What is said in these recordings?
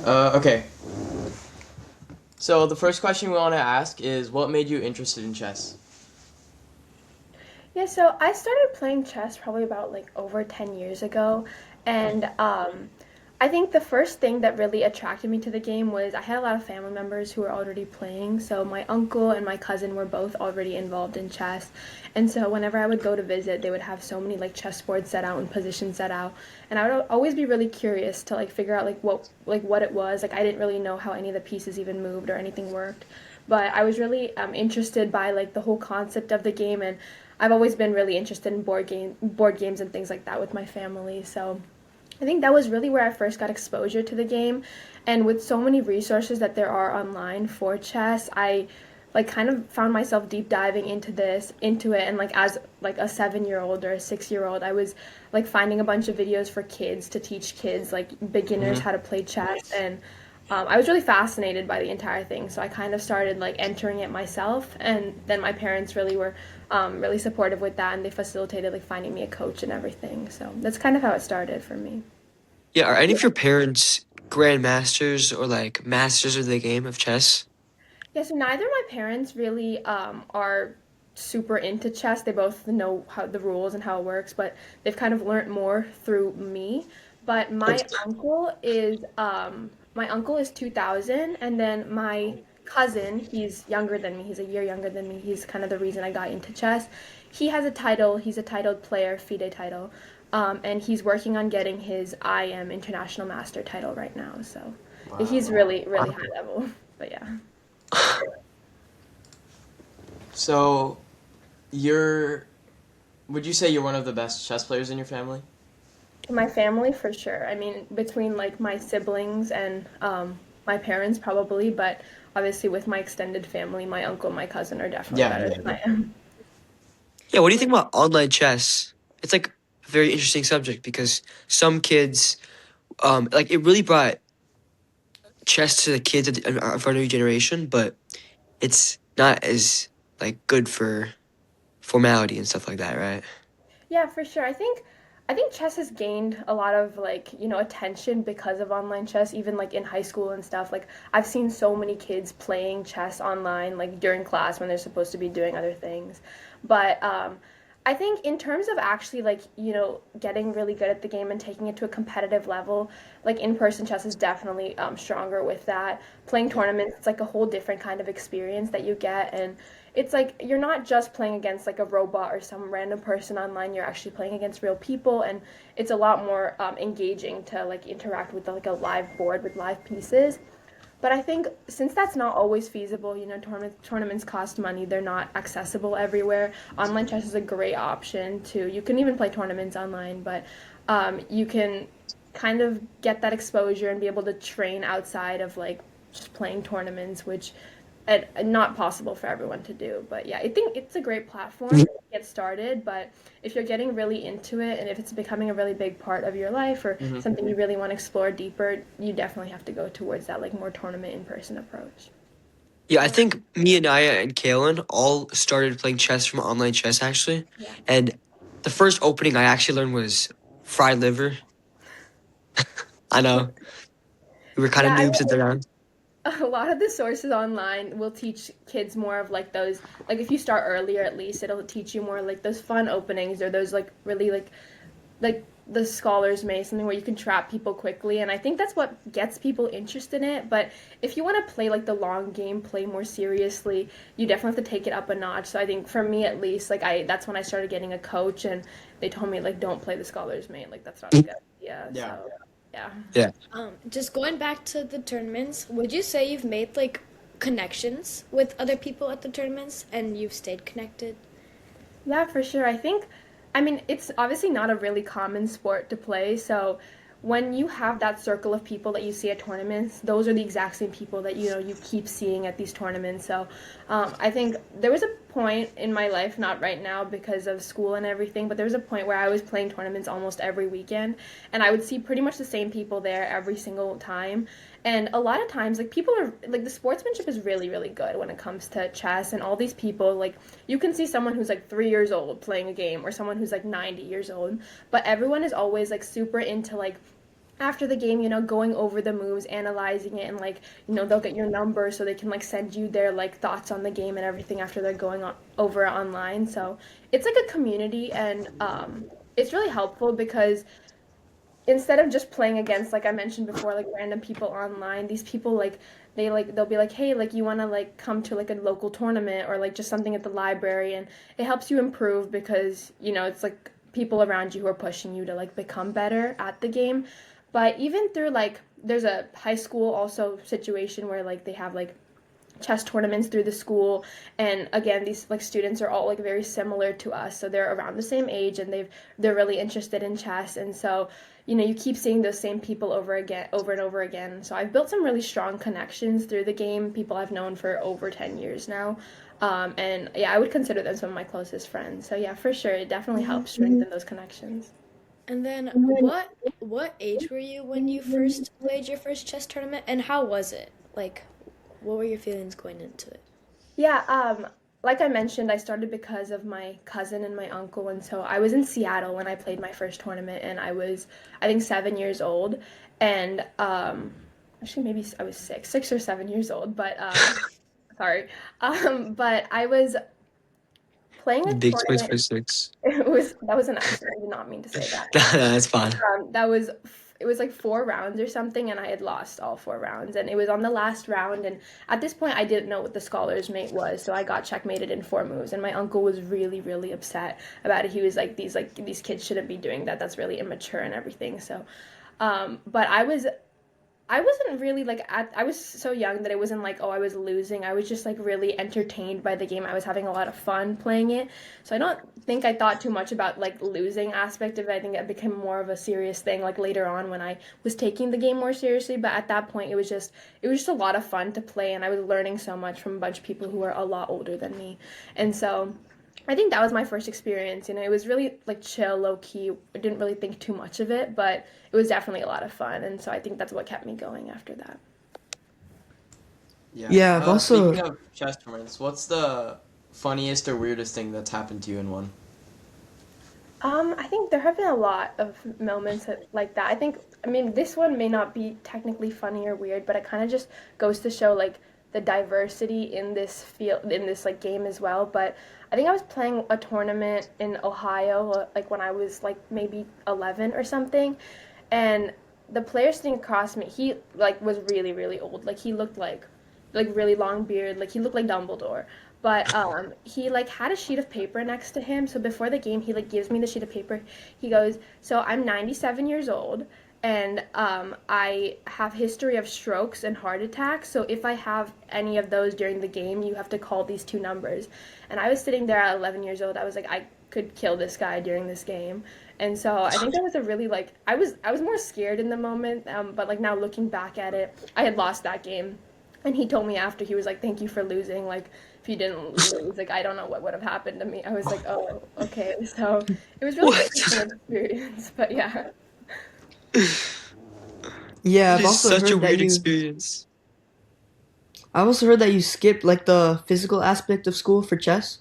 Okay. So the first question we want to ask is, what made you interested in chess? Yeah, so I started playing chess probably about like over 10 years ago. And I think the first thing that really attracted me to the game was I had a lot of family members who were already playing. So my uncle and my cousin were both already involved in chess. And so whenever I would go to visit, they would have so many like chess boards set out and positions set out. And I would always be really curious to like figure out like what it was. Like I didn't really know how any of the pieces even moved or anything worked. But I was really interested by like the whole concept of the game, and I've always been really interested in board games and things like that with my family. So I think that was really where I first got exposure to the game. And with so many resources that there are online for chess, I like kind of found myself deep diving into it, and like as like a 7 year old or a 6 year old, I was like finding a bunch of videos for kids to teach kids like beginners Mm-hmm. how to play chess. And I was really fascinated by the entire thing, so I kind of started like entering it myself, and then my parents really were really supportive with that, and they facilitated like finding me a coach and everything. So that's kind of how it started for me. Yeah, are any of your parents grandmasters or like masters of the game of chess? Yeah, so neither of my parents really are super into chess. They both know how the rules and how it works, but they've kind of learned more through me. But my uncle is 2000, and then my cousin, he's younger than me. He's a year younger than me. He's kind of the reason I got into chess. He has a title. He's a titled player, FIDE title. And he's working on getting his IM International Master title right now. So he's Wow. really, really high level. But yeah. So you're, would you say you're one of the best chess players in your family? My family for sure. I mean, between like my siblings and my parents probably, but obviously with my extended family, my uncle and my cousin are definitely Yeah, better yeah. than I am. Yeah, what do you think about online chess? It's like a very interesting subject because some kids, like it really brought chess to the kids of our new generation, but it's not as like good for formality and stuff like that, right? Yeah, for sure. I think chess has gained a lot of like, attention because of online chess, even like in high school and stuff. Like I've seen so many kids playing chess online like during class when they're supposed to be doing other things. But I think in terms of actually like, getting really good at the game and taking it to a competitive level, like in-person chess is definitely stronger with that. Playing Yeah. tournaments, it's like a whole different kind of experience that you get, and it's like you're not just playing against like a robot or some random person online. You're actually playing against real people, and it's a lot more engaging to like interact with like a live board with live pieces. But I think since that's not always feasible, tournaments cost money. They're not accessible everywhere. Online chess is a great option too. You can even play tournaments online, but you can kind of get that exposure and be able to train outside of like just playing tournaments, which not possible for everyone to do. But yeah, I think it's a great platform to get started. But if you're getting really into it, and if it's becoming a really big part of your life or Mm-hmm. something you really want to explore deeper, you definitely have to go towards that like more tournament in person approach. Yeah, I think me and Naya and Kalen all started playing chess from online chess actually. Yeah. And the first opening I actually learned was fried liver. I know. We were kind of Yeah, noobs at the time. a lot of the sources online will teach kids more of like those, like if you start earlier at least, it'll teach you more like those fun openings or those like really like the scholars may something where you can trap people quickly, and I think that's what gets people interested in it. But if you want to play like the long game, play more seriously, you definitely have to take it up a notch. So I think for me at least, like I that's when I started getting a coach, and they told me like don't play the scholars main, like that's not a good idea. Yeah. So yeah. Yeah. Just going back to the tournaments, would you say you've made like connections with other people at the tournaments and you've stayed connected? Yeah, for sure. I mean, it's obviously not a really common sport to play. So when you have that circle of people that you see at tournaments, those are the exact same people that you keep seeing at these tournaments. So I think there was a point in my life, not right now because of school and everything, but there was a point where I was playing tournaments almost every weekend, and I would see pretty much the same people there every single time. And a lot of times, like people are like the sportsmanship is really, really good when it comes to chess, and all these people like you can see someone who's like 3 years old playing a game or someone who's like 90 years old, but everyone is always like super into like after the game, going over the moves, analyzing it, and like, they'll get your number so they can like send you their like thoughts on the game and everything after they're going over it online. So it's like a community, and it's really helpful because instead of just playing against, like I mentioned before, like random people online, these people like they'll be like, hey, like you want to like come to like a local tournament or like just something at the library, and it helps you improve because it's like people around you who are pushing you to like become better at the game. But even through like there's a high school also situation where like they have like chess tournaments through the school, and again these like students are all like very similar to us, so they're around the same age and they're really interested in chess, and so you keep seeing those same people over and over again. So I've built some really strong connections through the game, people I've known for over 10 years now. And yeah, I would consider them some of my closest friends. So yeah, for sure, it definitely helps strengthen those connections. And then what age were you when you first played your first chess tournament, and how was it? Like, what were your feelings going into it? Yeah, like I mentioned, I started because of my cousin and my uncle, and so I was in Seattle when I played my first tournament, and I think, 7 years old, and actually maybe I was 6 or 7 years old, but sorry, but I was playing a Big Space tournament. for 6. That was an accident. I did not mean to say that. That's fine. That was it was like 4 rounds or something, and I had lost all 4 rounds, and it was on the last round, and at this point I didn't know what the scholar's mate was, so I got checkmated in 4 moves, and my uncle was really really upset about it. He was like these kids shouldn't be doing that. That's really immature and everything. So, but I wasn't really like I was so young that it wasn't like, oh, I was losing. I was just like really entertained by the game. I was having a lot of fun playing it. So I don't think I thought too much about like losing aspect of it. I think it became more of a serious thing like later on when I was taking the game more seriously, but at that point it was just a lot of fun to play, and I was learning so much from a bunch of people who were a lot older than me. And so I think that was my first experience. It was really like chill, low key. I didn't really think too much of it, but it was definitely a lot of fun. And so I think that's what kept me going after that. Yeah. Yeah, I've also Speaking of chess tournaments, what's the funniest or weirdest thing that's happened to you in one? I think there have been a lot of moments like that. I mean, this one may not be technically funny or weird, but it kind of just goes to show like the diversity in this field, in this like game as well. But I think I was playing a tournament in Ohio, like when I was like maybe 11 or something, and the player sitting across me, he like was really really old. Like he looked like really long beard, like he looked like Dumbledore. But he like had a sheet of paper next to him. So before the game, he like gives me the sheet of paper. He goes, "So I'm 97 years old, and I have history of strokes and heart attacks. So if I have any of those during the game, you have to call these two numbers." And I was sitting there at 11 years old. I was like, I could kill this guy during this game. And so I think that was a really like I was more scared in the moment, but like now looking back at it, I had lost that game. And he told me after, he was like, "Thank you for losing. Like, if you didn't lose, like, I don't know what would have happened to me." I was like, "Oh, okay." So it was really what? interesting experience, but yeah. Yeah, That is such a weird experience. I've also heard that you skipped like the physical aspect of school for chess.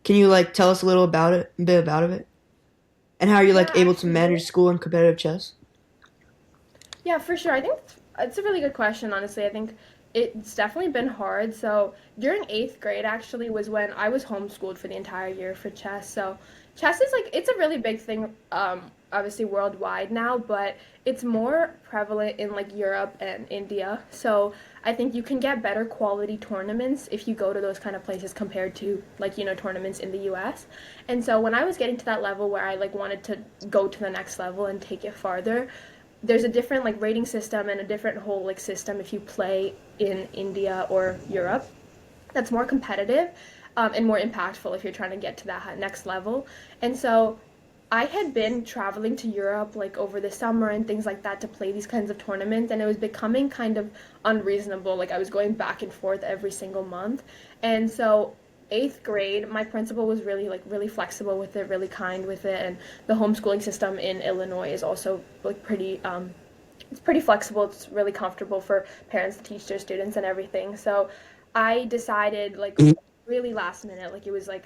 Can you like tell us a little about it, a bit about it, and how you're Yeah, like able to actually. manage school and competitive chess? Yeah, for sure. I think it's a really good question, honestly. I think it's definitely been hard. So during eighth grade, actually, was when I was homeschooled for the entire year for chess. So chess is like, it's a really big thing, obviously worldwide now, but it's more prevalent in like Europe and India. So I think you can get better quality tournaments if you go to those kind of places compared to like, tournaments in the US. And so when I was getting to that level where I like wanted to go to the next level and take it farther, there's a different like rating system and a different whole like system if you play in India or Europe that's more competitive, and more impactful if you're trying to get to that next level. And so I had been traveling to Europe like over the summer and things like that to play these kinds of tournaments, and it was becoming kind of unreasonable. Like I was going back and forth every single month. And so eighth grade, my principal was really flexible with it, really kind with it, and the homeschooling system in Illinois is also like pretty it's pretty flexible. It's really comfortable for parents to teach their students and everything. So I decided like really last minute, like it was like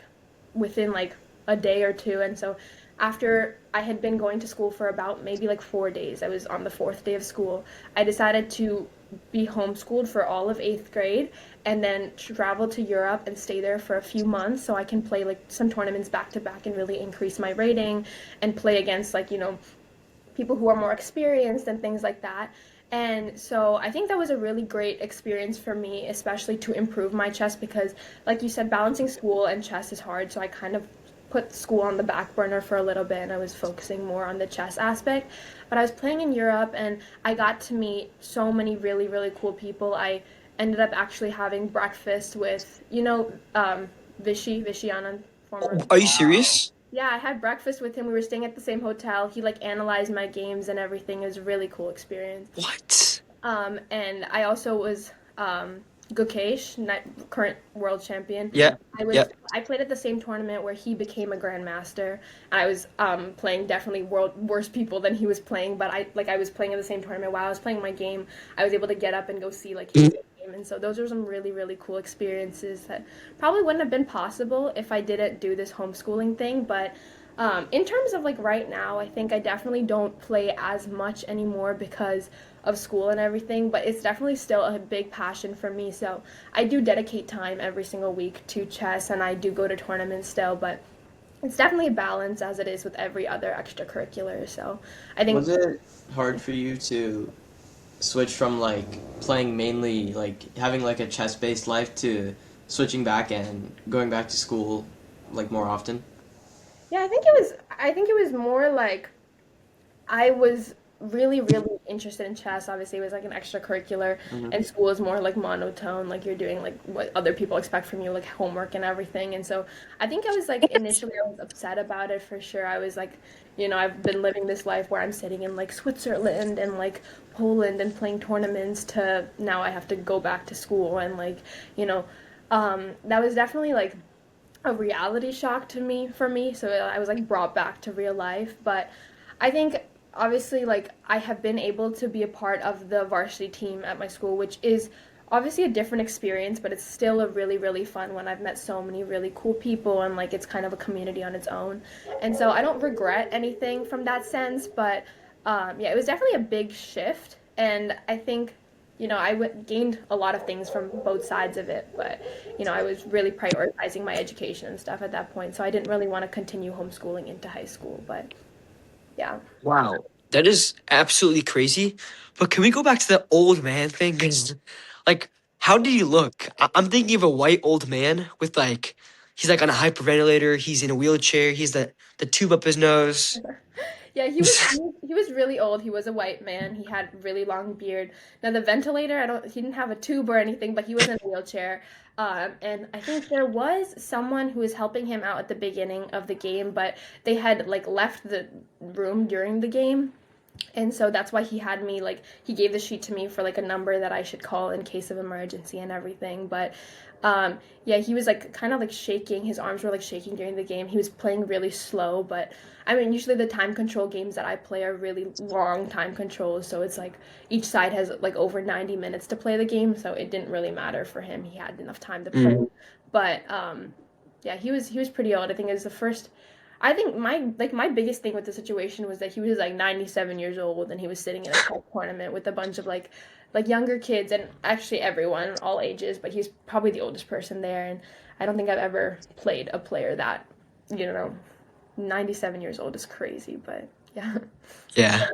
within like a day or two, and so after I had been going to school for about maybe like 4 days, I was on the fourth day of school, I decided to be homeschooled for all of eighth grade and then travel to Europe and stay there for a few months so I can play like some tournaments back to back and really increase my rating and play against like, people who are more experienced and things like that. And so I think that was a really great experience for me, especially to improve my chess because, like you said, balancing school and chess is hard. So I kind of put school on the back burner for a little bit and I was focusing more on the chess aspect. But I was playing in Europe and I got to meet so many really, really cool people. I ended up actually having breakfast with, Vishy Anand, former. Are you Wow. serious? Yeah, I had breakfast with him. We were staying at the same hotel. He like analyzed my games and everything. It was a really cool experience. What? And I also was Gukesh, current world champion. Yeah. I was Yeah. I played at the same tournament where he became a grandmaster. I was playing definitely world worse people than he was playing, but I was playing in the same tournament while I was playing my game. I was able to get up and go see like his game, and so those are some really really cool experiences that probably wouldn't have been possible if I didn't do this homeschooling thing. But in terms of like right now, I think I definitely don't play as much anymore because of school and everything, but it's definitely still a big passion for me. So I do dedicate time every single week to chess and I do go to tournaments still, but it's definitely a balance as it is with every other extracurricular. So I Was think, it hard for you to switch from like playing mainly like having like a chess-based life to switching back and going back to school like more often? yeah, I think it was more like I was really, really interested in chess. Obviously, it was like an extracurricular, Hmm. and school is more like monotone, like you're doing like what other people expect from you, like homework and everything. And so I think I was like initially I was upset about it for sure. I was like, I've been living this life where I'm sitting in like Switzerland and like Poland and playing tournaments to now I have to go back to school and like, that was definitely like a reality shock to me for me. So I was like brought back to real life. But I think obviously like I have been able to be a part of the varsity team at my school, which is obviously a different experience, but it's still a really, really fun one. I've met so many really cool people and like it's kind of a community on its own. And so I don't regret anything from that sense, but yeah, it was definitely a big shift. And I think gained a lot of things from both sides of it, but I was really prioritizing my education and stuff at that point, so I didn't really want to continue homeschooling into high school. But yeah, Wow. That is absolutely crazy. But can we go back to the old man thing? 'Cause, like, how did he look? I'm thinking of a white old man with like, he's like on a hyperventilator. He's in a wheelchair. He's the tube up his nose. yeah, he was really old. He was a white man. He had really long beard. Now the ventilator, he didn't have a tube or anything, but he was in a wheelchair. And I think there was someone who was helping him out at the beginning of the game, but they had like left the room during the game. And so that's why he had me like he gave the sheet to me for like a number that I should call in case of emergency and everything. But yeah, he was like kind of like shaking. His arms were like shaking during the game. He was playing really slow, but I mean, usually the time control games that I play are really long time controls, so it's like each side has like over 90 minutes to play the game, so it didn't really matter for him. He had enough time to play. Mm. But yeah, he was pretty old. I think it was the first I think my biggest thing with the situation was that he was like 97 years old and he was sitting in a chess tournament with a bunch of like younger kids and actually everyone, all ages, but he's probably the oldest person there and I don't think I've ever played a player that, you know, 97 years old is crazy, but yeah. Yeah.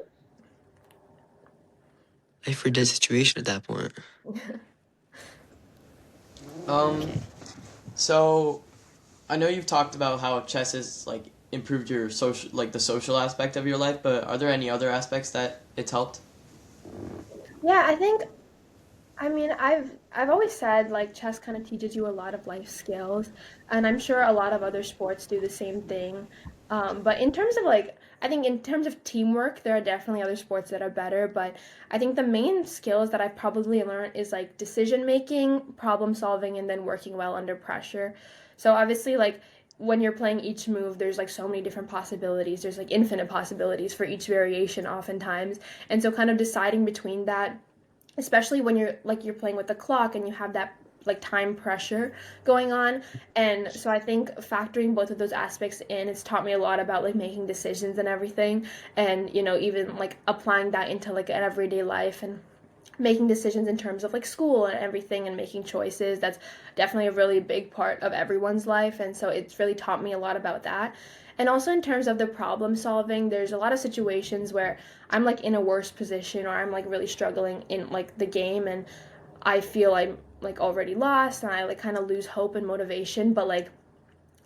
Life or death situation at that point. Um, Okay. so I know you've talked about how chess has like improved your social, like the social aspect of your life, but are there any other aspects that it's helped? Yeah, I mean, I've always said like chess kind of teaches you a lot of life skills, and I'm sure a lot of other sports do the same thing. But in terms of like, I think in terms of teamwork, there are definitely other sports that are better. But I think the main skills that I've probably learned is like decision making, problem solving, and then working well under pressure. So obviously, like when you're playing each move, there's like so many different possibilities. There's like infinite possibilities for each variation, oftentimes, and so kind of deciding between that especially when you're playing with the clock and you have that like time pressure going on. And so I think factoring both of those aspects in, it's taught me a lot about like making decisions and everything, and even like applying that into like an everyday life and making decisions in terms of like school and everything and making choices. That's definitely a really big part of everyone's life, and so it's really taught me a lot about that. And also in terms of the problem solving, there's a lot of situations where I'm like in a worse position, or I'm like really struggling in like the game, and I feel I'm like already lost, and I like kind of lose hope and motivation. But like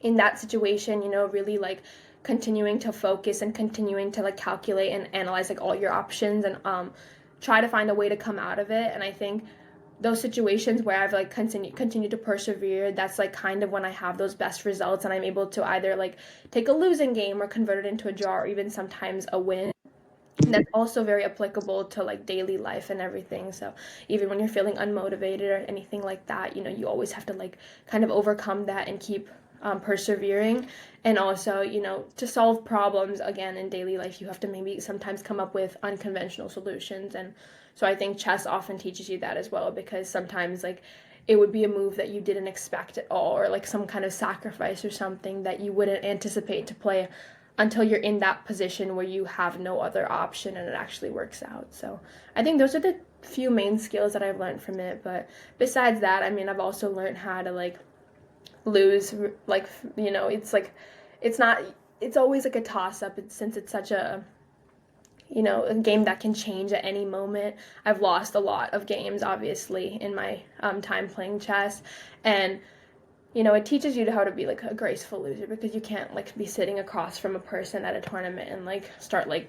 in that situation, really like continuing to focus and continuing to like calculate and analyze like all your options, and try to find a way to come out of it. And I think those situations where I've like continued to persevere, that's like kind of when I have those best results, and I'm able to either like take a losing game or convert it into a draw, or even sometimes a win. And that's also very applicable to like daily life and everything. So even when you're feeling unmotivated or anything like that, you always have to like kind of overcome that and keep persevering. And also, to solve problems again in daily life, you have to maybe sometimes come up with unconventional solutions. And so I think chess often teaches you that as well, because sometimes like it would be a move that you didn't expect at all, or like some kind of sacrifice or something that you wouldn't anticipate to play until you're in that position where you have no other option and it actually works out. So I think those are the few main skills that I've learned from it. But besides that, I mean, I've also learned how to like lose, like, it's always like a toss up, since it's such a game that can change at any moment. I've lost a lot of games, obviously, in my time playing chess. And it teaches you how to be like a graceful loser, because you can't like be sitting across from a person at a tournament and like start like,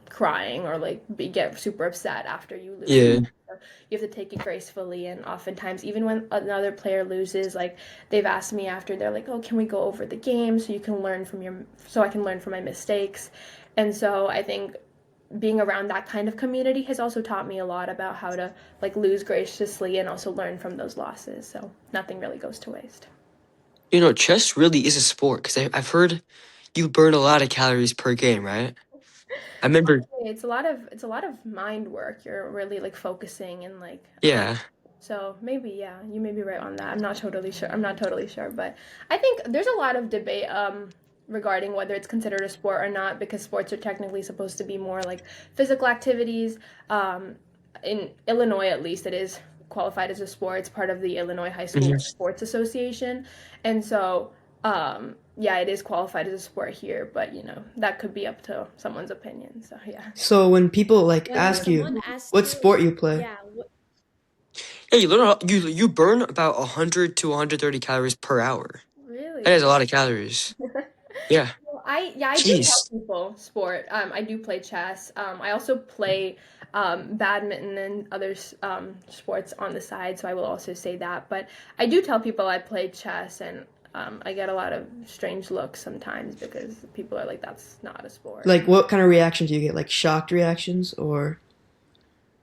crying, or like get super upset after you lose. Yeah. So you have to take it gracefully. And oftentimes, even when another player loses, like they've asked me after, they're like, "Oh, can we go over the game so I can learn from my mistakes?" And so I think being around that kind of community has also taught me a lot about how to like lose graciously and also learn from those losses. So nothing really goes to waste. Chess really is a sport, because I've heard you burn a lot of calories per game, right? I remember, It's a lot of mind work. You're really like focusing and like yeah. so maybe, yeah, you may be right on that. I'm not totally sure, but I think there's a lot of debate regarding whether it's considered a sport or not, because sports are technically supposed to be more like physical activities. In Illinois, at least, it is qualified as a sport. It's part of the Illinois High School Mhm. Sports Association, and so yeah, it is qualified as a sport here. But that could be up to someone's opinion. So yeah. So when people like When ask you someone asks what you, sport you play, yeah, Yeah, you burn about 100 to 130 calories per hour. That Really? is a lot of calories. Yeah. Well, I do tell Jeez. people sport. I do play chess. I also play badminton and other sports on the side, so I will also say that. But I do tell people I play chess, and I get a lot of strange looks sometimes, because people are like, "That's not a sport." like what kind of reaction do you get? Like shocked reactions or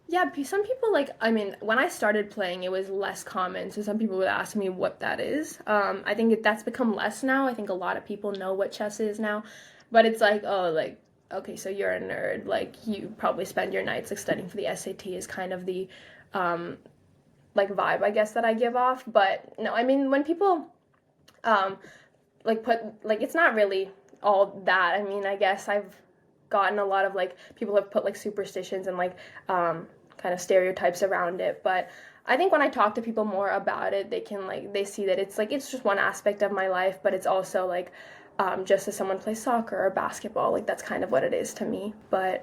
Yeah, some people like, I mean, when I started playing, it was less common, so some people would ask me what that is. I think that's become less now. I think a lot of people know what chess is now, but it's like, oh, like, okay, so you're a nerd. Like, you probably spend your nights like studying for the SAT, is kind of the um, like vibe, I guess, that I give off. But no, I mean, when people um, like put like, it's not really all that. I mean, I guess I've gotten a lot of like, people have put like superstitions and like kind of stereotypes around it. But I think when I talk to people more about it, they see that it's just one aspect of my life, but it's also like just as someone plays soccer or basketball, like that's kind of what it is to me. But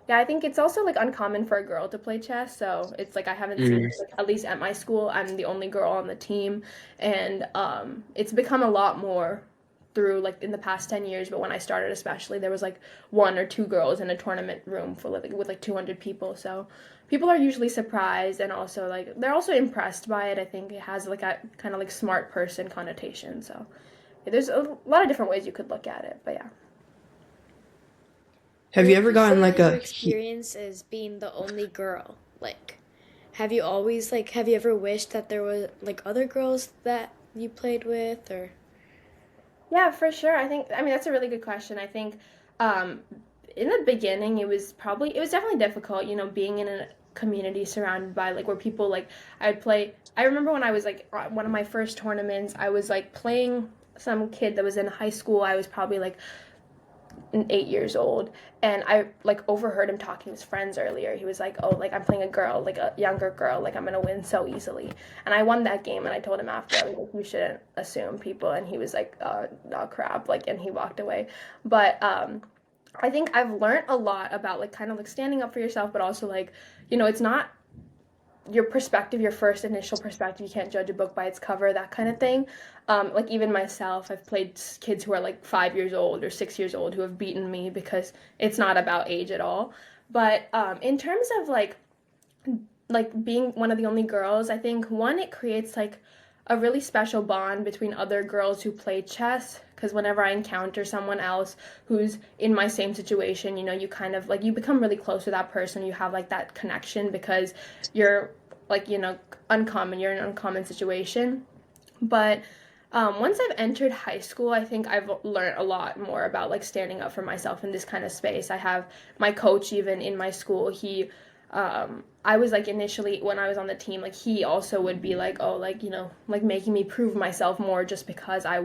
yeah, I think it's also like uncommon for a girl to play chess, so it's like I haven't seen Mm. it, like, at least at my school, I'm the only girl on the team, and it's become a lot more through like in the past 10 years. But when I started, especially, there was like one or two girls in a tournament room full of, like, with like 200 people. So people are usually surprised, and also like they're also impressed by it. I think it has like a kind of like smart person connotation. So yeah, there's a lot of different ways you could look at it, but yeah. have you what would ever you say gotten like is your a experience as being the only girl? Like, have you ever wished that there were like other girls that you played with, or? Yeah, for sure. I mean, that's a really good question. I think um, in the beginning, it was definitely difficult, being in community surrounded by like where people like I would play. I remember when I was like at one of my first tournaments, I was like playing some kid that was in high school. I was probably like 8 years old, and I like overheard him talking to his friends earlier. He was like, "Oh, like I'm playing a girl, like a younger girl, like I'm gonna win so easily." And I won that game, and I told him after, I was like, "You shouldn't assume people." And he was like, "Oh crap," like, and he walked away. But I think I've learned a lot about like kind of like standing up for yourself, but also like, it's not your perspective, your first initial perspective. You can't judge a book by its cover, that kind of thing. Like even myself, I've played kids who are like 5 years old or 6 years old who have beaten me because it's not about age at all. But in terms of like being one of the only girls, I think one, it creates like a really special bond between other girls who play chess, because whenever I encounter someone else who's in my same situation, you kind of like you become really close with that person. You have like that connection because you're like, uncommon, you're in an uncommon situation. But once I've entered high school, I think I've learned a lot more about like standing up for myself in this kind of space. I have my coach even in my school. I was like initially when I was on the team, like he also would be like, oh, like, like making me prove myself more just because I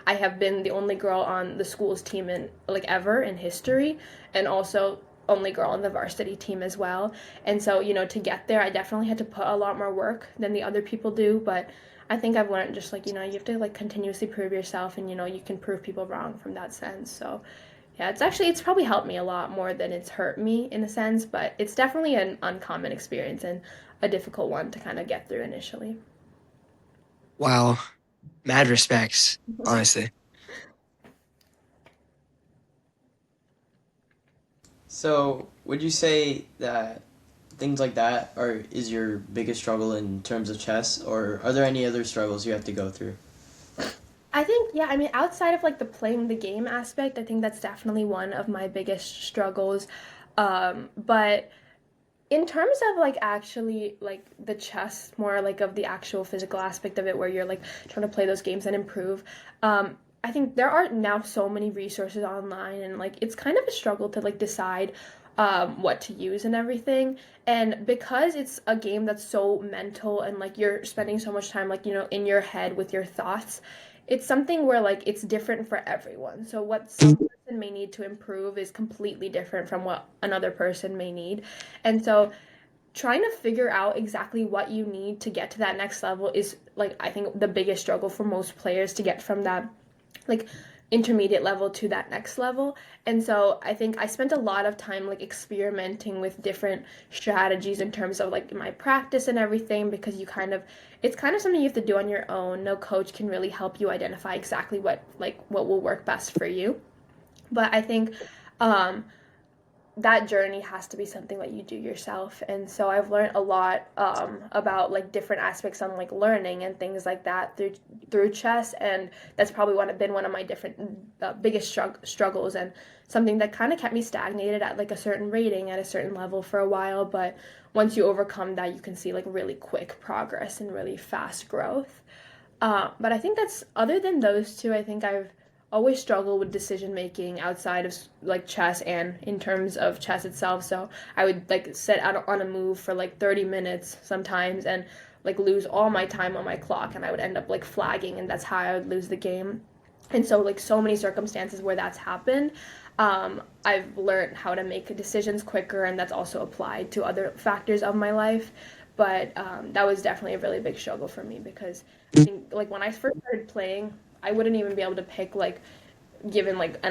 have been the only girl on the school's team in like ever in history, and also only girl on the varsity team as well. And so, to get there, I definitely had to put a lot more work than the other people do, but I think I've learned just like, you have to like continuously prove yourself, and you can prove people wrong from that sense. So yeah, it's probably helped me a lot more than it's hurt me in a sense, but it's definitely an uncommon experience and a difficult one to kind of get through initially. Wow, mad respects, honestly. So, would you say that things like that is your biggest struggle in terms of chess, or are there any other struggles you have to go through? I think, yeah, I mean, outside of like the playing the game aspect, I think that's definitely one of my biggest struggles. But in terms of like actually like the chess, more like of the actual physical aspect of it, where you're like trying to play those games and improve, I think there are now so many resources online, and like it's kind of a struggle to like decide what to use and everything. And because it's a game that's so mental and like you're spending so much time like in your head with your thoughts, it's something where like it's different for everyone. So what some person may need to improve is completely different from what another person may need. And so trying to figure out exactly what you need to get to that next level is like I think the biggest struggle for most players to get from that like intermediate level to that next level. And so I think I spent a lot of time like experimenting with different strategies in terms of like my practice and everything, because it's kind of something you have to do on your own. No coach can really help you identify exactly what will work best for you. But I think um that journey has to be something that you do yourself. And so I've learned a lot about like different aspects on like learning and things like that through chess, and that's probably been one of my different biggest struggles, and something that kind of kept me stagnated at like a certain rating at a certain level for a while. But once you overcome that, you can see like really quick progress and really fast growth. But I think that's other than those two, I think I've always struggled with decision making outside of like chess and in terms of chess itself. So I would like sit out on a move for like 30 minutes sometimes and like lose all my time on my clock, and I would end up like flagging, and that's how I would lose the game. And so like so many circumstances where that's happened, I've learned how to make decisions quicker, and that's also applied to other factors of my life. But that was definitely a really big struggle for me, because I think like when I first started playing, I wouldn't even be able to pick like given like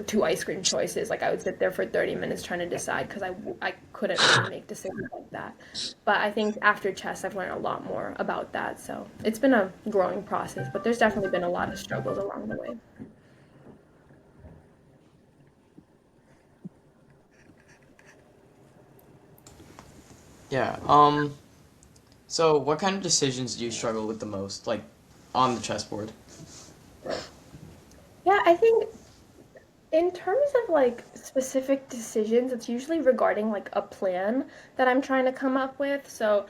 two ice cream choices. Like I would sit there for 30 minutes trying to decide, because I couldn't really make decisions like that. But I think after chess, I've learned a lot more about that. So it's been a growing process, but there's definitely been a lot of struggles along the way. Yeah. So, what kind of decisions do you struggle with the most, like on the chessboard? Yeah, I think in terms of like specific decisions, it's usually regarding like a plan that I'm trying to come up with. So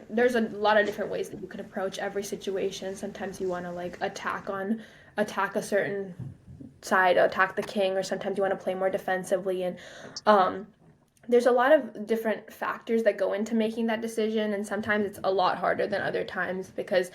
there's a lot of different ways that you can approach every situation. Sometimes you want to like attack a certain side, attack the king, or sometimes you want to play more defensively. And um, there's a lot of different factors that go into making that decision, and sometimes it's a lot harder than other times because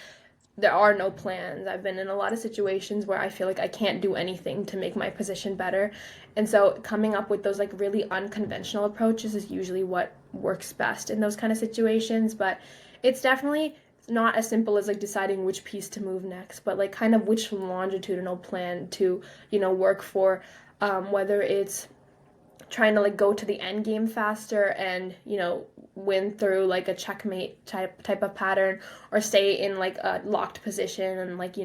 there are no plans. I've been in a lot of situations where I feel like I can't do anything to make my position better. And so coming up with those like really unconventional approaches is usually what works best in those kind of situations, but it's definitely not as simple as like deciding which piece to move next, but like kind of which longitudinal plan to, work for, whether it's trying to like go to the end game faster and win through like a checkmate type of pattern, or stay in like a locked position and like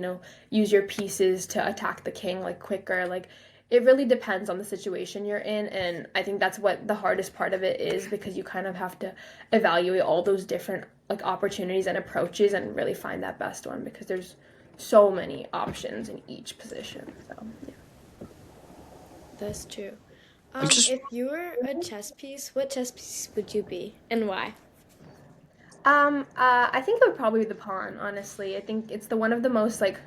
use your pieces to attack the king like quicker. Like it really depends on the situation you're in, and I think that's what the hardest part of it is, because you kind of have to evaluate all those different like opportunities and approaches and really find that best one, because there's so many options in each position. So yeah. That's true. I'm just If you were a chess piece, what chess piece would you be and why? I think it would probably be the pawn, honestly. I think it's the one of the most like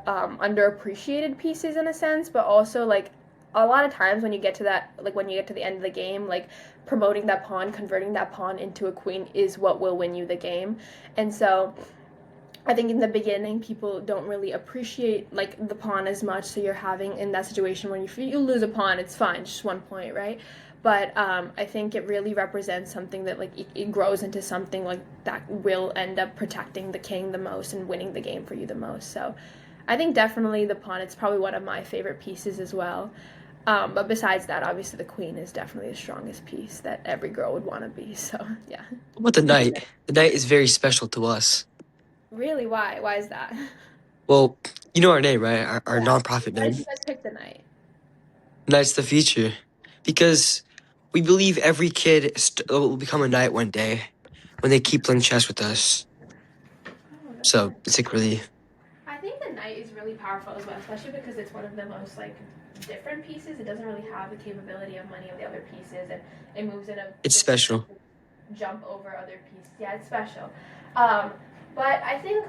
underappreciated pieces in a sense, but also like a lot of times when you get to that, like when you get to the end of the game, like promoting that pawn, converting that pawn into a queen is what will win you the game. And so I think in the beginning people don't really appreciate like the pawn as much, so you're having in that situation when you lose a pawn, it's fine, just 1 point, right? But I think it really represents something that like it grows into something like that will end up protecting the king the most and winning the game for you the most. So I think definitely the pawn. It's probably one of my favorite pieces as well. But besides that, obviously the queen is definitely the strongest piece that every girl would want to be. So yeah. what about the knight? The knight is very special to us. Really, why? Why is that? Well, you know our name, right? Our Yeah. nonprofit Why did name. you guys pick the knight? Knight's the future, because we believe every kid will become a knight one day when they keep playing chess with us. Oh, that's So nice. it's like really, I think the knight is really powerful as well, especially because it's one of the most like different pieces. It doesn't really have the capability of many of the other pieces, and it moves in a it's different way special. to jump over other pieces. Yeah, it's special. Um, but I think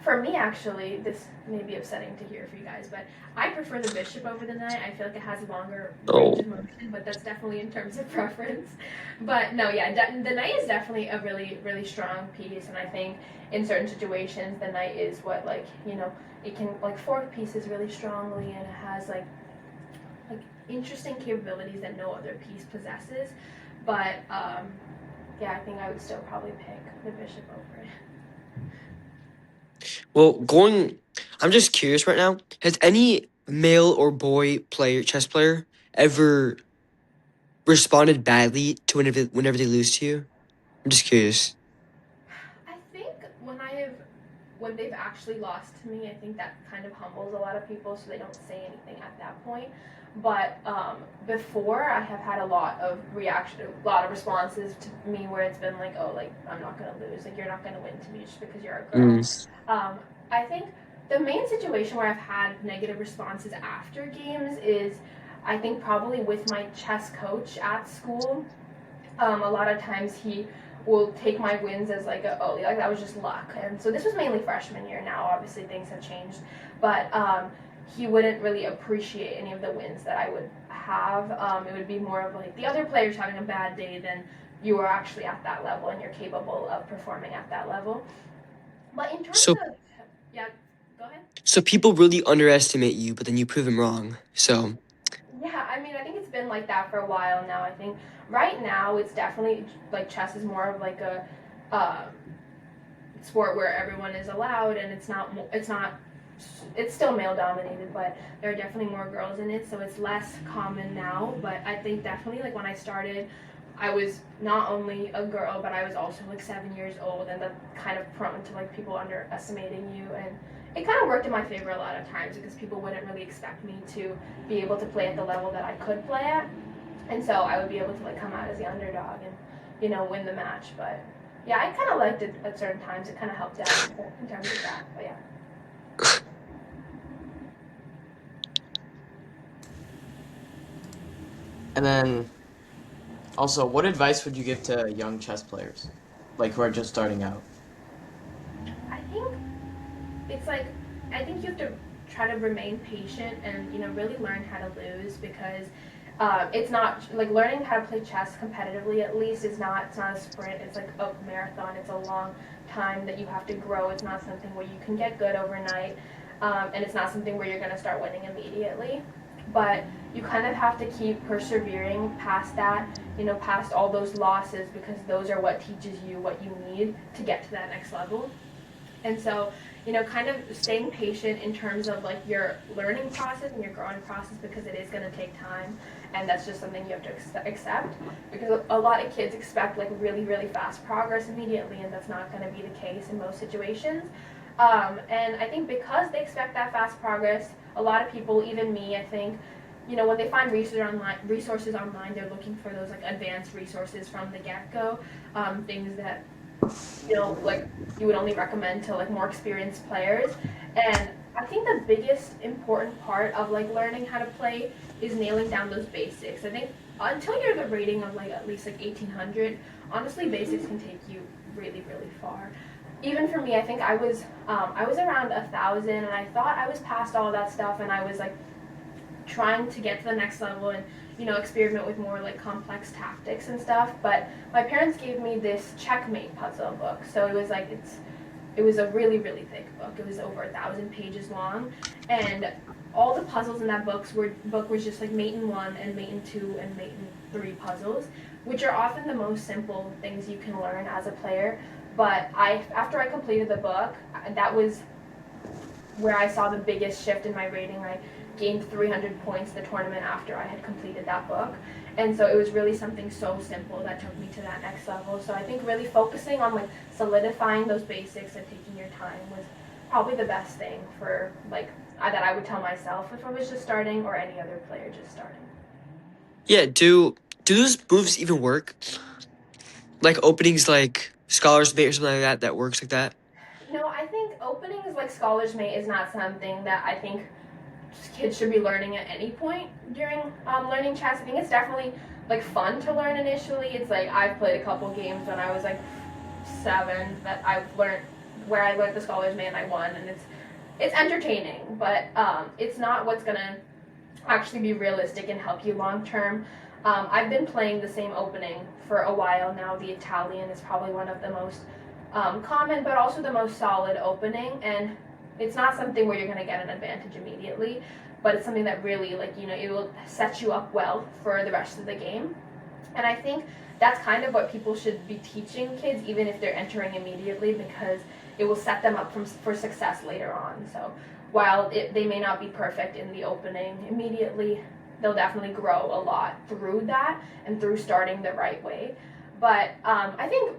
for me, actually, this may be upsetting to hear for you guys, but I prefer the bishop over the knight. I feel like it has a longer range Oh, of motion, but that's definitely in terms of preference. But no, yeah, the knight is definitely a really, really strong piece, and I think in certain situations, the knight is what, like, it can like fork pieces really strongly, and it has like interesting capabilities that no other piece possesses. But yeah, I think I would still probably pick the bishop over it. well, I'm just curious right now. Has any male or boy chess player, ever responded badly to whenever they lose to you? I'm just curious. I think when they've actually lost to me, I think that kind of humbles a lot of people, so they don't say anything at that point. But before, I have had a lot of responses to me where it's been like, oh, like I'm not gonna lose, like you're not gonna win to me just because you're a girl. Mm. I think the main situation where I've had negative responses after games is, I think probably with my chess coach at school. A lot of times he will take my wins as like like that was just luck. And so this was mainly freshman year. Now obviously things have changed, but he wouldn't really appreciate any of the wins that I would have. It would be more of like the other players having a bad day than you are actually at that level and you're capable of performing at that level. But in terms So, of, yeah, go ahead. so people really underestimate you, but then you prove them wrong. So, Yeah, I mean, I think it's been like that for a while now. I think right now it's definitely like chess is more of like a um, sport where everyone is allowed, and it's still male dominated, but there are definitely more girls in it, so it's less common now. But I think definitely like when I started, I was not only a girl, but I was also like 7 years old, and that's kind of prone to like people underestimating you. And it kind of worked in my favor a lot of times because people wouldn't really expect me to be able to play at the level that I could play at, and so I would be able to like come out as the underdog and win the match. But yeah, I kind of liked it at certain times. It kind of helped out in terms of that. But yeah. And then also, what advice would you give to young chess players, like who are just starting out? I think it's like I think you have to try to remain patient and really learn how to lose, because It's not like learning how to play chess competitively, at least, is not, it's not a sprint, it's like a marathon. It's a long time that you have to grow. It's not something where you can get good overnight, and it's not something where you're going to start winning immediately. But you kind of have to keep persevering past that, past all those losses, because those are what teaches you what you need to get to that next level. And so, kind of staying patient in terms of like your learning process and your growing process, because it is going to take time, and that's just something you have to accept, because a lot of kids expect like really, really fast progress immediately, and that's not going to be the case in most situations. And I think because they expect that fast progress, a lot of people, even me, I think, when they find resources online, they're looking for those like advanced resources from the get-go, things that like you would only recommend to like more experienced players. And I think the biggest important part of like learning how to play is nailing down those basics. I think until you're the rating of like at least like 1800, honestly, basics can take you really, really far. Even for me, I think I was around 1,000, and I thought I was past all that stuff, and I was like trying to get to the next level and experiment with more like complex tactics and stuff. But my parents gave me this checkmate puzzle book, so it was a really, really thick book. It was over 1,000 pages long, and all the puzzles in that book was just like mate in 1 and mate in 2 and mate in 3 puzzles, which are often the most simple things you can learn as a player. But after I completed the book, that was where I saw the biggest shift in my rating. I gained 300 points the tournament after I had completed that book. And so it was really something so simple that took me to that next level. So I think really focusing on like solidifying those basics and taking your time was probably the best thing for like that I would tell myself if I was just starting, or any other player just starting. Yeah, do those moves even work? Like openings like Scholar's Mate or something like that works like that? No, I think openings like Scholar's Mate is not something that I think kids should be learning at any point during learning chess. I think it's definitely like fun to learn initially. It's like I've played a couple games when I was like 7 that I've learned where I learned the Scholar's Mate and I won, and it's entertaining, but it's not what's gonna actually be realistic and help you long term. I've been playing the same opening for a while now. The Italian is probably one of the most common, but also the most solid opening, and it's not something where you're going to get an advantage immediately, but it's something that really, like, it will set you up well for the rest of the game. And I think that's kind of what people should be teaching kids, even if they're entering immediately, because it will set them up for success later on. So while they may not be perfect in the opening immediately, they'll definitely grow a lot through that and through starting the right way. But I think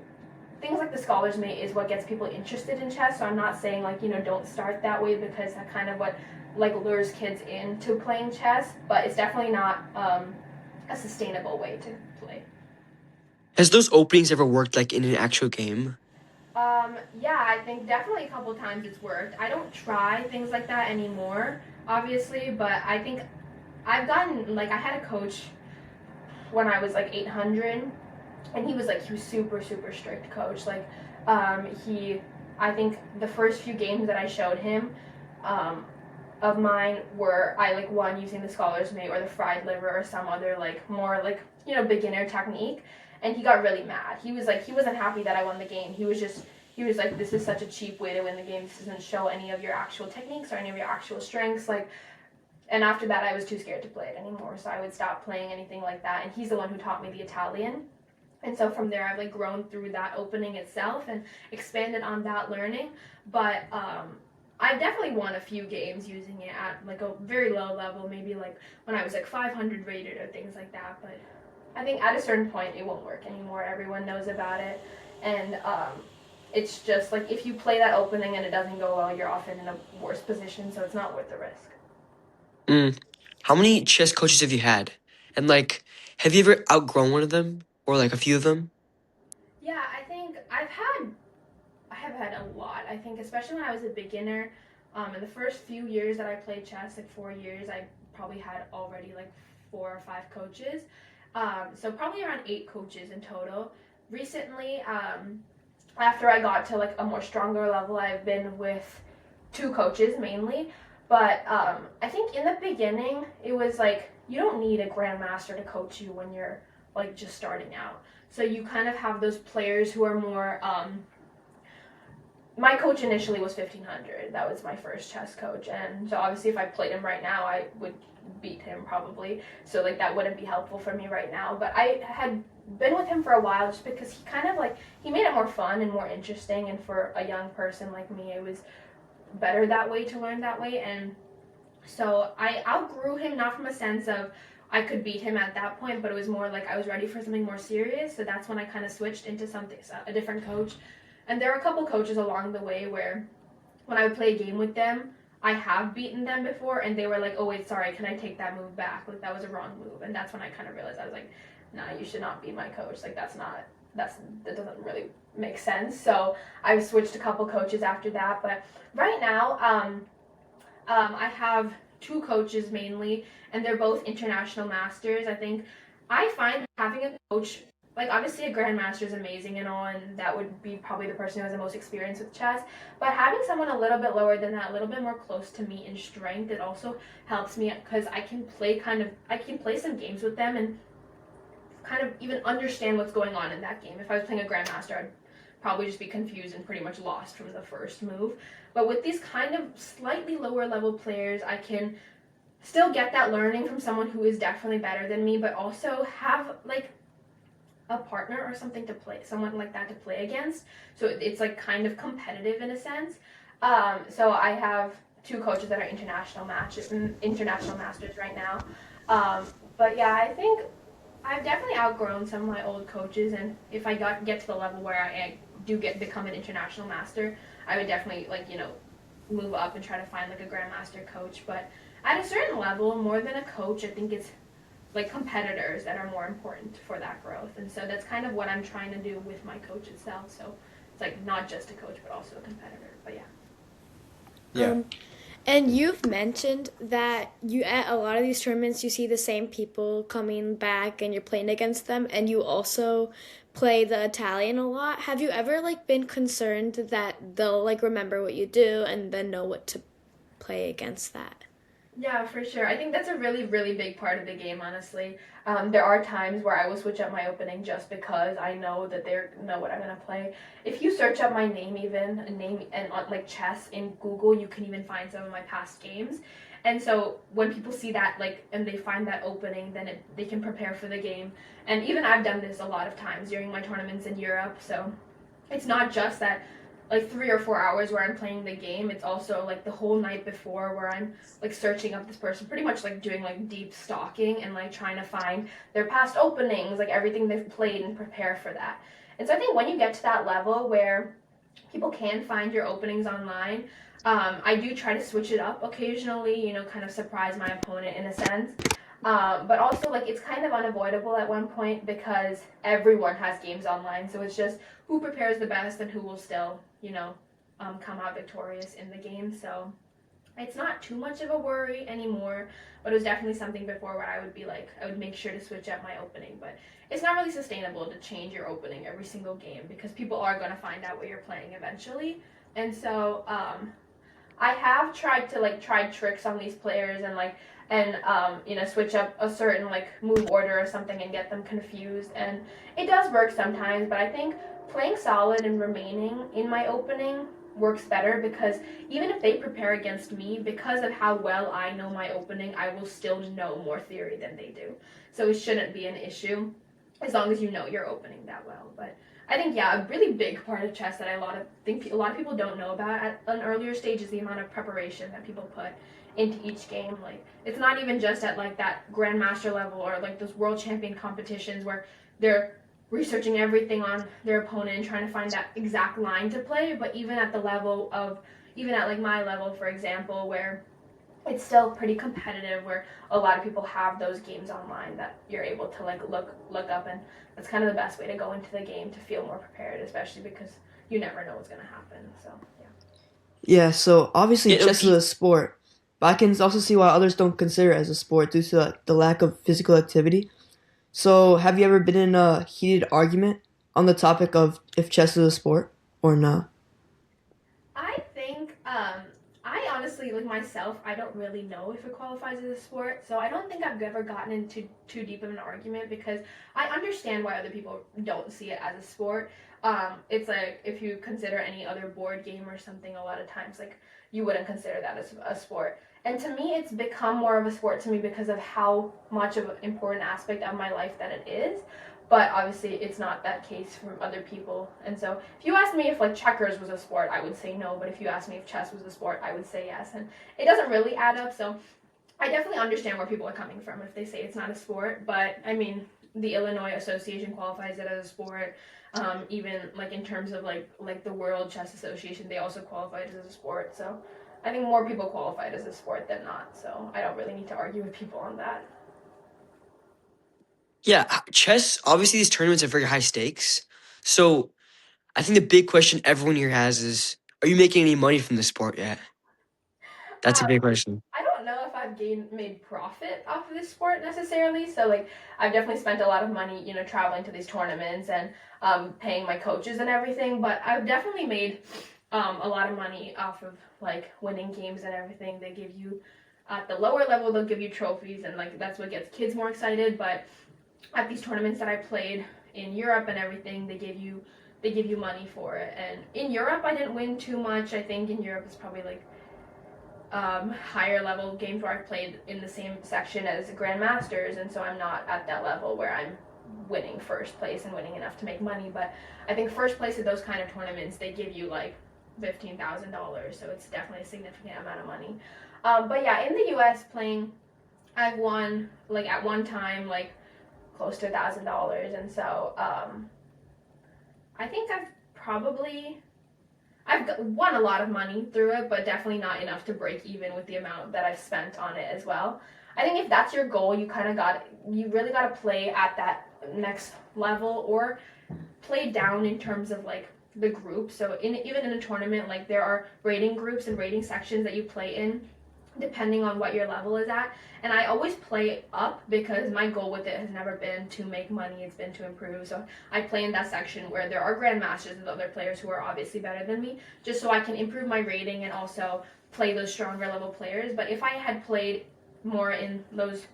things like the Scholar's Mate is what gets people interested in chess. So I'm not saying like don't start that way, because that's kind of what like lures kids into playing chess. But it's definitely not a sustainable way to play. Has those openings ever worked like in an actual game? Yeah, I think definitely a couple times it's worked. I don't try things like that anymore, obviously, but I think I've gotten like I had a coach when I was like 800, and he was super, super strict coach. Like I think the first few games that I showed him of mine were I like won using the Scholar's Mate or the fried liver or some other like more like beginner technique, and he got really mad. He wasn't happy that I won the game. He was like, this is such a cheap way to win the game. This doesn't show any of your actual techniques or any of your actual strengths. Like, and after that I was too scared to play it anymore, so I would stop playing anything like that. And he's the one who taught me the Italian. And so from there, I've like grown through that opening itself and expanded on that learning. But I've definitely won a few games using it at like a very low level, maybe like when I was like 500 rated or things like that. But I think at a certain point, it won't work anymore. Everyone knows about it. And it's just like if you play that opening and it doesn't go well, you're often in a worse position. So it's not worth the risk. How many chess coaches have you had? And like, have you ever outgrown one of them or like a few of them? Yeah, I think I have had a lot. I think especially when I was a beginner, in the first few years that I played chess, like 4 years, I probably had already like 4 or 5 coaches. So probably around 8 coaches in total. Recently, after I got to like a more stronger level, I've been with 2 coaches mainly. But I think in the beginning, it was like you don't need a grandmaster to coach you when you're like just starting out. So you kind of have those players who are more my coach initially was 1500. That was my first chess coach, and so obviously if I played him right now, I would beat him probably. So like that wouldn't be helpful for me right now. But I had been with him for a while just because he kind of like he made it more fun and more interesting, and for a young person like me, it was better that way to learn that way. And so I outgrew him, not from a sense of I could beat him at that point, but it was more like I was ready for something more serious. So that's when I kind of switched into something, a different coach. And there are a couple coaches along the way where when I would play a game with them, I have beaten them before, and they were like, oh, wait, sorry, can I take that move back? Like, that was a wrong move. And that's when I kind of realized, I was like, nah, you should not be my coach. Like, that doesn't really make sense. So I switched a couple coaches after that. But right now, I have two coaches mainly, and they're both international masters. I think I find having a coach, like obviously a grandmaster is amazing and all, and that would be probably the person who has the most experience with chess, but having someone a little bit lower than that, a little bit more close to me in strength, it also helps me because I can play some games with them and kind of even understand what's going on in that game. If I was playing a grandmaster, I'd probably just be confused and pretty much lost from the first move. But with these kind of slightly lower level players, I can still get that learning from someone who is definitely better than me, but also have like a partner or something to play, someone like that to play against. So it's like kind of competitive in a sense. So I have two coaches that are international masters right now. But yeah, I think I've definitely outgrown some of my old coaches, and if I get to the level where I do become an international master, I would definitely move up and try to find like a grandmaster coach. But at a certain level, more than a coach, I think it's like competitors that are more important for that growth. And so that's kind of what I'm trying to do with my coach itself. So it's like not just a coach, but also a competitor. But yeah. Yeah. And you've mentioned that you at a lot of these tournaments you see the same people coming back and you're playing against them, and you also play the Italian a lot. Have you ever been concerned that they'll remember what you do and then know what to play against that? Yeah, for sure. I think that's a really, really big part of the game, honestly. There are times where I will switch up my opening just because I know that they know what I'm going to play. If you search up my name and on chess in Google, you can even find some of my past games. And so when people see that, and they find that opening, then they can prepare for the game. And even I've done this a lot of times during my tournaments in Europe. So it's not just that 3 or 4 hours where I'm playing the game. It's also the whole night before where I'm searching up this person, pretty much doing deep stalking and trying to find their past openings, everything they've played, and prepare for that. And so I think when you get to that level where people can find your openings online, I do try to switch it up occasionally, kind of surprise my opponent in a sense. But also, it's kind of unavoidable at one point because everyone has games online. So it's just who prepares the best and who will still, come out victorious in the game. So it's not too much of a worry anymore, but it was definitely something before where I would make sure to switch up my opening. But it's not really sustainable to change your opening every single game because people are going to find out what you're playing eventually. And so I have tried to try tricks on these players and switch up a certain move order or something and get them confused, and it does work sometimes. But I think playing solid and remaining in my opening works better because even if they prepare against me, because of how well I know my opening, I will still know more theory than they do. So it shouldn't be an issue as long as you know your opening that well. But I think, yeah, a really big part of chess that I think a lot of people don't know about at an earlier stage is the amount of preparation that people put into each game. It's not even just at that grandmaster level or those world champion competitions where they're researching everything on their opponent and trying to find that exact line to play, but even at the level of my level, for example, where it's still pretty competitive, where a lot of people have those games online that you're able to look up, and that's kind of the best way to go into the game to feel more prepared, especially because you never know what's going to happen. So yeah. Yeah, so obviously chess is a sport, but I can also see why others don't consider it as a sport due to the lack of physical activity. So have you ever been in a heated argument on the topic of if chess is a sport or not? I think I honestly like myself, I don't really know if it qualifies as a sport. So I don't think I've ever gotten into too deep of an argument because I understand why other people don't see it as a sport. It's like if you consider any other board game or something, a lot of times like you wouldn't consider that as a sport. And to me, it's become more of a sport to me because of how much of an important aspect of my life that it is. But obviously, it's not that case from other people. And so, if you asked me if like checkers was a sport, I would say no. But if you asked me if chess was a sport, I would say yes. And it doesn't really add up. So, I definitely understand where people are coming from if they say it's not a sport. But I mean, the Illinois Association qualifies it as a sport. Even like in terms of like the World Chess Association, they also qualify it as a sport. So, I think more people qualify it as a sport than not. So, I don't really need to argue with people on that. Yeah, chess, obviously these tournaments are very high stakes. So I think the big question everyone here has is, are you making any money from the sport yet? That's a big question. I don't know if I've made profit off of this sport necessarily. So like I've definitely spent a lot of money, you know, traveling to these tournaments and paying my coaches and everything. But I've definitely made a lot of money off of like winning games and everything. They give you at the lower level, they'll give you trophies, and like that's what gets kids more excited. But at these tournaments that I played in Europe and everything, they give you money for it. And in Europe, I didn't win too much. I think in Europe it's probably like higher level games where I've played in the same section as grandmasters, and so I'm not at that level where I'm winning first place and winning enough to make money. But I think first place at those kind of tournaments, they give you like $15,000, so it's definitely a significant amount of money. But yeah, in the U.S. playing, I've won like at one time like close to $1,000, and so I think I've won a lot of money through it, but definitely not enough to break even with the amount that I've spent on it as well. I think if that's your goal, you really got to play at that next level or play down in terms of like the group. So even in a tournament, like there are rating groups and rating sections that you play in depending on what your level is at. And I always play up because my goal with it has never been to make money, it's been to improve. So I play in that section where there are grandmasters and other players who are obviously better than me, just so I can improve my rating and also play those stronger level players. But if I had played more in those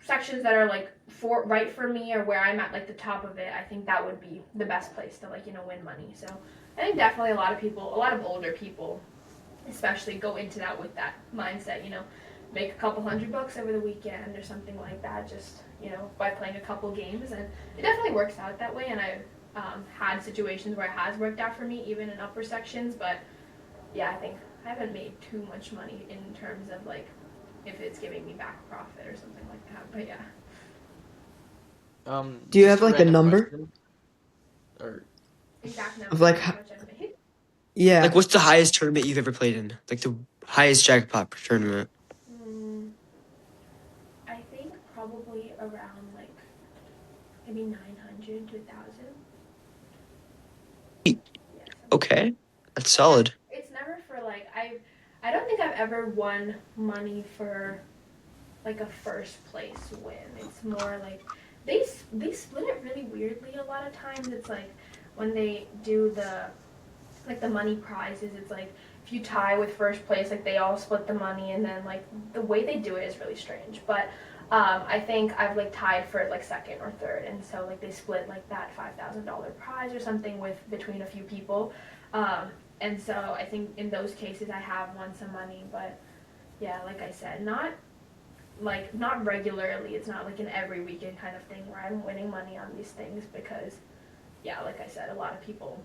sections that are like right for me or where I'm at like the top of it, I think that would be the best place to like, you know, win money. So I think definitely a lot of older people especially go into that with that mindset, you know, make a couple $100 over the weekend or something like that, just, you know, by playing a couple games. And it definitely works out that way, and I've had situations where it has worked out for me even in upper sections. But yeah, I think I haven't made too much money in terms of like if it's giving me back profit or something like that. But yeah. Do you have like a number Or exact number of like how much I've made? Yeah. Like, what's the highest tournament you've ever played in? Like the highest jackpot per tournament? I think probably around like maybe 900 to 1,000. Yeah, Okay, that's solid. it's never for like I don't think I've ever won money for like a first place win. It's more like they split it really weirdly a lot of times. It's like when they do the money prizes, it's like if you tie with first place, like they all split the money, and then like the way they do it is really strange. But I think I've like tied for like second or third, and so like they split like that $5,000 prize or something between a few people. And so I think in those cases I have won some money, but yeah, like I said, not regularly. It's not like an every weekend kind of thing where I'm winning money on these things, because yeah, like I said, a lot of people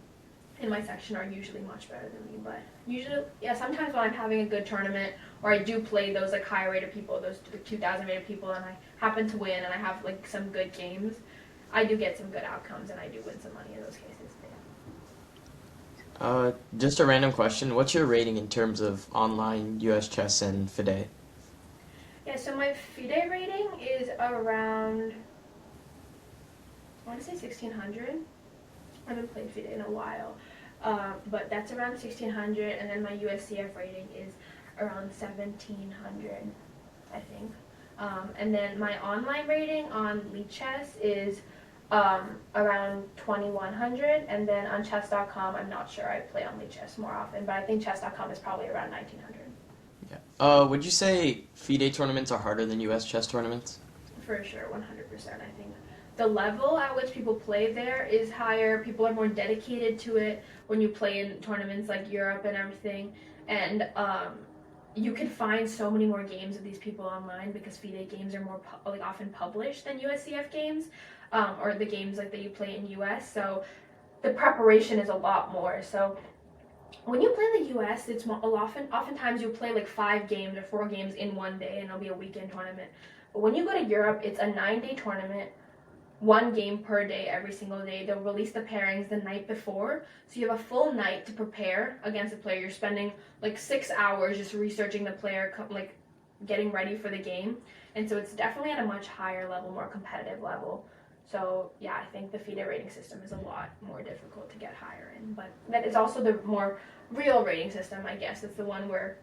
in my section are usually much better than me. But usually, yeah, sometimes when I'm having a good tournament or I do play those like high rated people, those 2,000 rated people, and I happen to win and I have like some good games, I do get some good outcomes and I do win some money in those cases. Just a random question. What's your rating in terms of online US chess and FIDE? Yeah, so my FIDE rating is around, I want to say 1,600. I haven't played FIDE in a while, but that's around 1,600, and then my USCF rating is around 1,700, I think. And then my online rating on Chess is around 2,100, and then on chess.com, I'm not sure. I play on Chess more often, but I think chess.com is probably around 1,900. Yeah. Would you say FIDE tournaments are harder than US chess tournaments? For sure, 100%. I think the level at which people play there is higher. People are more dedicated to it when you play in tournaments like Europe and everything. And you can find so many more games of these people online because FIDE games are more like often published than USCF games, or the games like that you play in US. So the preparation is a lot more. So when you play in the US, it's more, oftentimes you'll play like 5 games or 4 games in one day, and it'll be a weekend tournament. But when you go to Europe, it's a 9-day tournament, 1 game per day every single day. They'll release the pairings the night before, so you have a full night to prepare against the player. You're spending like 6 hours just researching the player, like getting ready for the game, and so it's definitely at a much higher level, more competitive level. So yeah, I think the FIDE rating system is a lot more difficult to get higher in, but that is also the more real rating system, I guess. It's the one where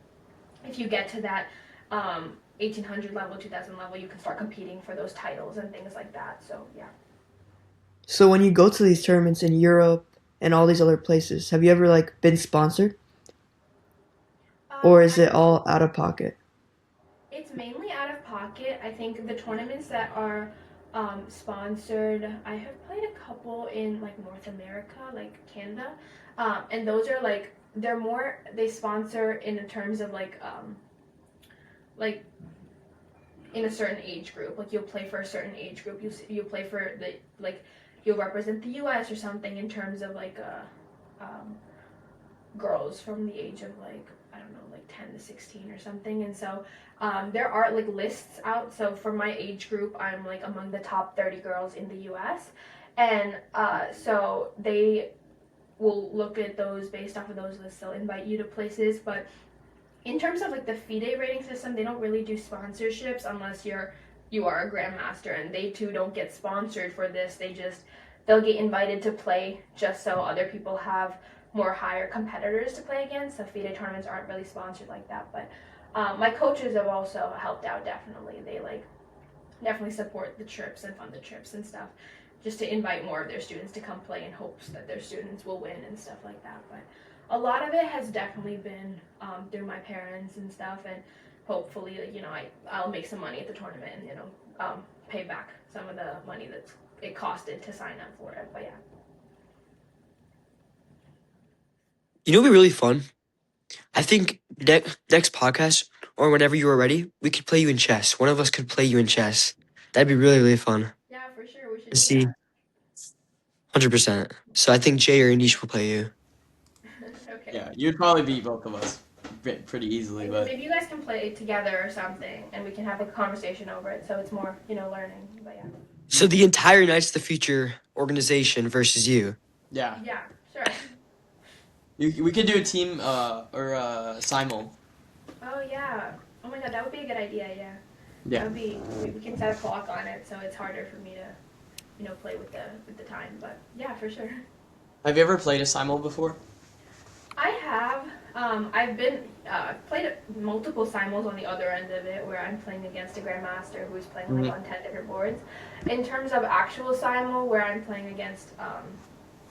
if you get to that 1800 level, 2000 level, you can start competing for those titles and things like that. So yeah. So when you go to these tournaments in Europe and all these other places, have you ever like been sponsored, or is it all out of pocket? It's mainly out of pocket. I think the tournaments that are sponsored, I have played a couple in like North America, like Canada, and those are like they sponsor in terms of like in a certain age group. Like you'll play for a certain age group. You play for the like you'll represent the U.S. or something in terms of like girls from the age of like I don't know, like 10 to 16 or something. And so there are like lists out. So for my age group, I'm like among the top 30 girls in the US. And so they will look at those based off of those lists. They'll invite you to places. But in terms of like the FIDE rating system, they don't really do sponsorships unless you are a grandmaster, and they too don't get sponsored for this. They'll get invited to play just so other people have more higher competitors to play against. So FIDE tournaments aren't really sponsored like that, but my coaches have also helped out. Definitely, they like definitely support the trips and fund the trips and stuff, just to invite more of their students to come play in hopes that their students will win and stuff like that. But a lot of it has definitely been through my parents and stuff, and hopefully, I'll make some money at the tournament and pay back some of the money that it costed to sign up for it. But yeah. You know, it'd be really fun. I think next podcast or whenever you are ready, we could play you in chess. One of us could play you in chess. That'd be really, really fun Yeah, for sure. We should to do see. 100%. So I think Jay or Anish will play you. that. Okay. Yeah, you'd probably beat both of us pretty easily, but Maybe you guys can play together or something, and we can have a conversation over it, so it's more, learning. But yeah. So the entire Knights of the Future organization versus you. yeah. Yeah, sure. We could do a team or simul. Oh yeah. Oh my god, that would be a good idea. Yeah. Yeah. That would be. We can set a clock on it, so it's harder for me to, play with the time. But yeah, for sure. Have you ever played a simul before? I have. I've been played multiple simuls on the other end of it, where I'm playing against a grandmaster who's playing like on 10 different boards. In terms of actual simul, where I'm playing against,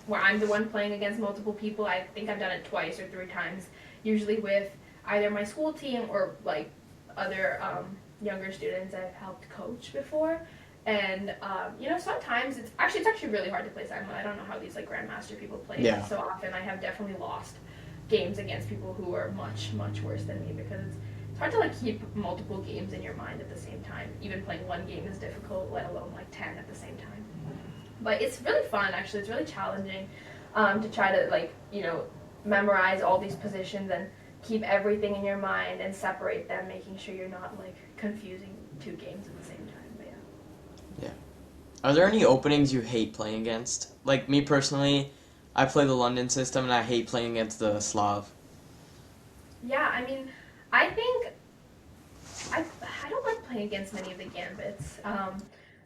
where I'm the one playing against multiple people, I think I've done it twice or 3 times. Usually with either my school team or like other younger students I've helped coach before. And sometimes it's actually really hard to play simul. I don't know how these like grandmaster people play it so often. I have definitely lost games against people who are much worse than me, because it's hard to like keep multiple games in your mind at the same time. Even playing one game is difficult, let alone like 10 at the same time. But it's really fun, actually. It's really challenging to try to memorize all these positions and keep everything in your mind and separate them, making sure you're not like confusing 2 games at the same time. But yeah. Are there any openings you hate playing against? Like me personally, I play the London system and I hate playing against the Slav. Yeah, I mean, I think I don't like playing against many of the gambits.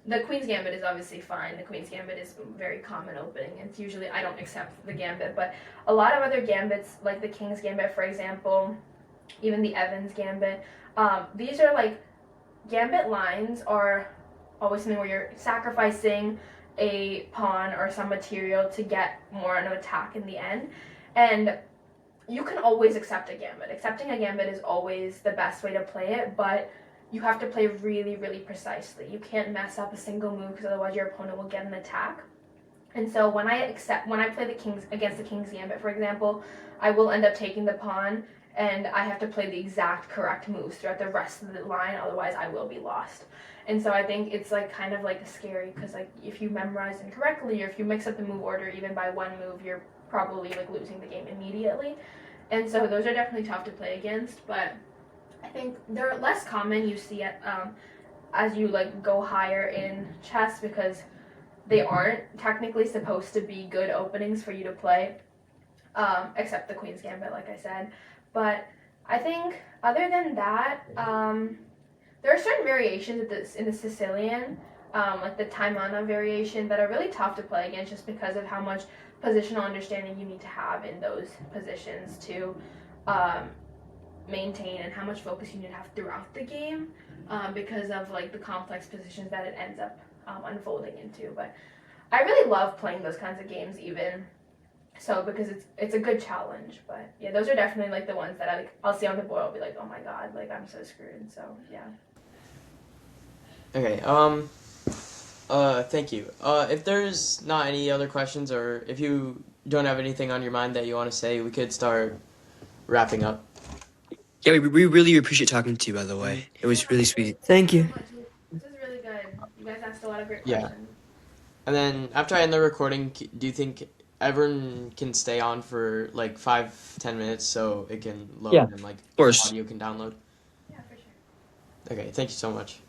The Queen's Gambit is obviously fine. The Queen's Gambit is a very common opening. It's usually, I don't accept the Gambit, but a lot of other Gambits, like the King's Gambit, for example, even the Evans Gambit, these are like, Gambit lines are always something where you're sacrificing a pawn or some material to get more of an attack in the end. And you can always accept a gambit. Accepting a gambit is always the best way to play it, but you have to play really, really precisely. You can't mess up a single move because otherwise your opponent will get an attack. And so when I play the kings against the king's gambit, for example, I will end up taking the pawn, and I have to play the exact correct moves throughout the rest of the line. Otherwise, I will be lost. And so I think it's like kind of like scary because like if you memorize incorrectly or if you mix up the move order even by one move, you're probably like losing the game immediately. And so those are definitely tough to play against, but I think they're less common. You see it as you like go higher in chess because they aren't technically supposed to be good openings for you to play, except the Queen's Gambit, like I said. But I think other than that, there are certain variations in the Sicilian, like the Taimana variation, that are really tough to play against just because of how much positional understanding you need to have in those positions to maintain and how much focus you need to have throughout the game because of like the complex positions that it ends up unfolding into. But I really love playing those kinds of games even so because it's a good challenge. But yeah, those are definitely like the ones that I'll see on the board. I'll be like, oh my god, like I'm so screwed. So yeah. Okay. Thank you. If there's not any other questions, or if you don't have anything on your mind that you want to say, we could start wrapping up. Yeah, we really appreciate talking to you, by the way. It was really sweet. Thank you. This is really good. You guys asked a lot of great Yeah. questions. And then after I end the recording, do you think everyone can stay on for like 5-10 minutes so it can load Yeah, and like Of course. audio can download? Yeah, for sure. Okay, thank you so much.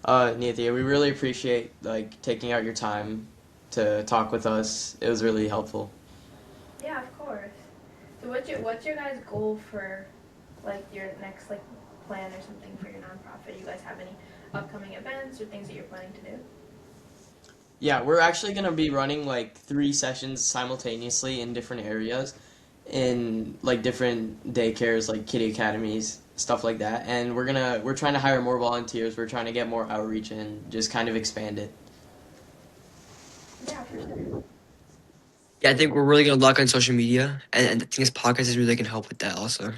Niyathi, we really appreciate like taking out your time to talk with us. It was really helpful. Yeah, of course. So what's your guys' goal for like your next like plan or something for your nonprofit? Do you guys have any upcoming events or things that you're planning to do? Yeah, we're actually gonna be running like 3 sessions simultaneously in different areas, in like different daycares, like kiddie academies, stuff like that. And we're trying to hire more volunteers. We're trying to get more outreach and just kind of expand it. Yeah, for sure. Yeah, I think we're really gonna lock on social media, and I think this podcast is really gonna help with that also.